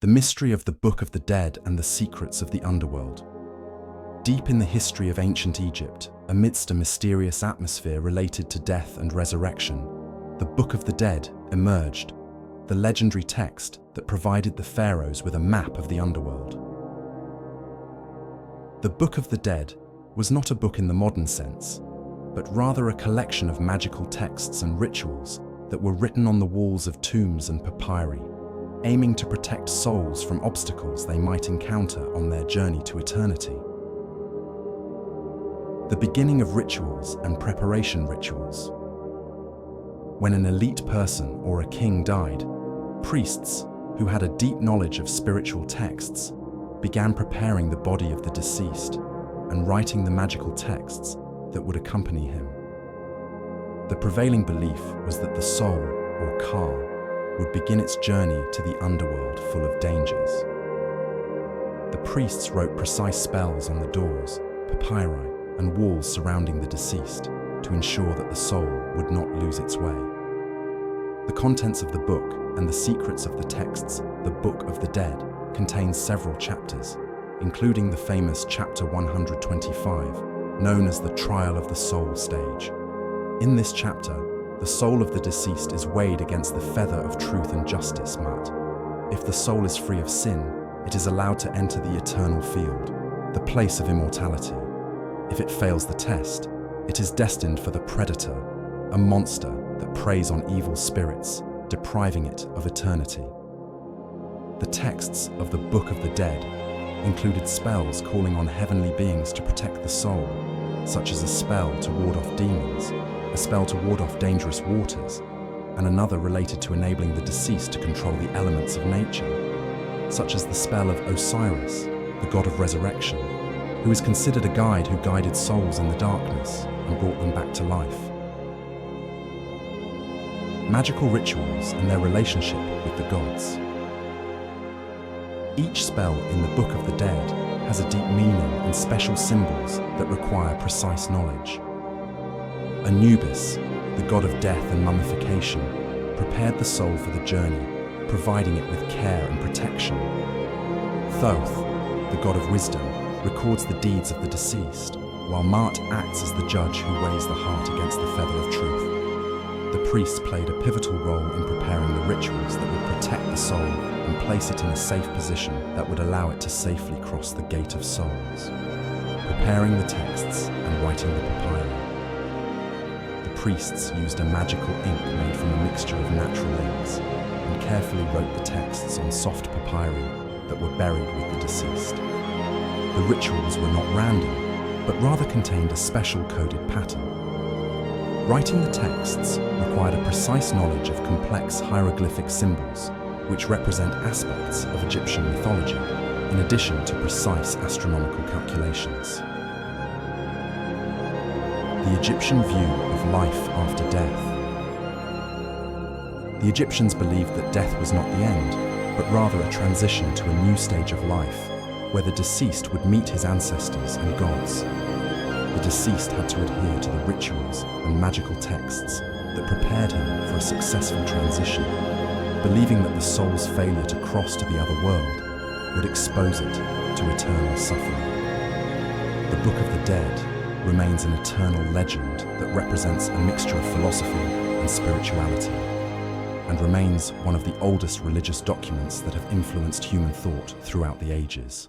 the mystery of the Book of the Dead and the secrets of the underworld. Deep in the history of ancient Egypt, amidst a mysterious atmosphere related to death and resurrection, the Book of the Dead emerged, the legendary text that provided the pharaohs with a map of the underworld. The Book of the Dead was not a book in the modern sense, but rather a collection of magical texts and rituals that were written on the walls of tombs and papyri, aiming to protect souls from obstacles they might encounter on their journey to eternity. The beginning of rituals and preparation rituals. When an elite person or a king died, priests, who had a deep knowledge of spiritual texts, began preparing the body of the deceased and writing the magical texts that would accompany him. The prevailing belief was that the soul, or Ka, would begin its journey to the underworld full of dangers. The priests wrote precise spells on the doors, papyri, and walls surrounding the deceased to ensure that the soul would not lose its way. The contents of the book and the secrets of the texts, the Book of the Dead, contains several chapters, including the famous chapter 125, known as the Trial of the Soul stage. In this chapter, the soul of the deceased is weighed against the feather of truth and justice, Mat. If the soul is free of sin, it is allowed to enter the eternal field, the place of immortality. If it fails the test, it is destined for the predator, a monster that preys on evil spirits, depriving it of eternity. The texts of the Book of the Dead included spells calling on heavenly beings to protect the soul, such as a spell to ward off demons, a spell to ward off dangerous waters, and another related to enabling the deceased to control the elements of nature, such as the spell of Osiris, the god of resurrection, who is considered a guide who guided souls in the darkness and brought them back to life. Magical rituals and their relationship with the gods. Each spell in the Book of the Dead has a deep meaning and special symbols that require precise knowledge. Anubis, the god of death and mummification, prepared the soul for the journey, providing it with care and protection. Thoth, the god of wisdom, records the deeds of the deceased, while Ma'at acts as the judge who weighs the heart against the feather of truth. The priests played a pivotal role in preparing the rituals that would protect the soul and place it in a safe position that would allow it to safely cross the gate of souls. Preparing the texts and writing the papyri. The priests used a magical ink made from a mixture of natural inks and carefully wrote the texts on soft papyri that were buried with the deceased. The rituals were not random, but rather contained a special coded pattern. Writing the texts required a precise knowledge of complex hieroglyphic symbols, which represent aspects of Egyptian mythology, in addition to precise astronomical calculations. The Egyptian view of life after death. The Egyptians believed that death was not the end, but rather a transition to a new stage of life, where the deceased would meet his ancestors and gods. The deceased had to adhere to the rituals and magical texts that prepared him for a successful transition, believing that the soul's failure to cross to the other world would expose it to eternal suffering. The Book of the Dead remains an eternal legend that represents a mixture of philosophy and spirituality, and remains one of the oldest religious documents that have influenced human thought throughout the ages.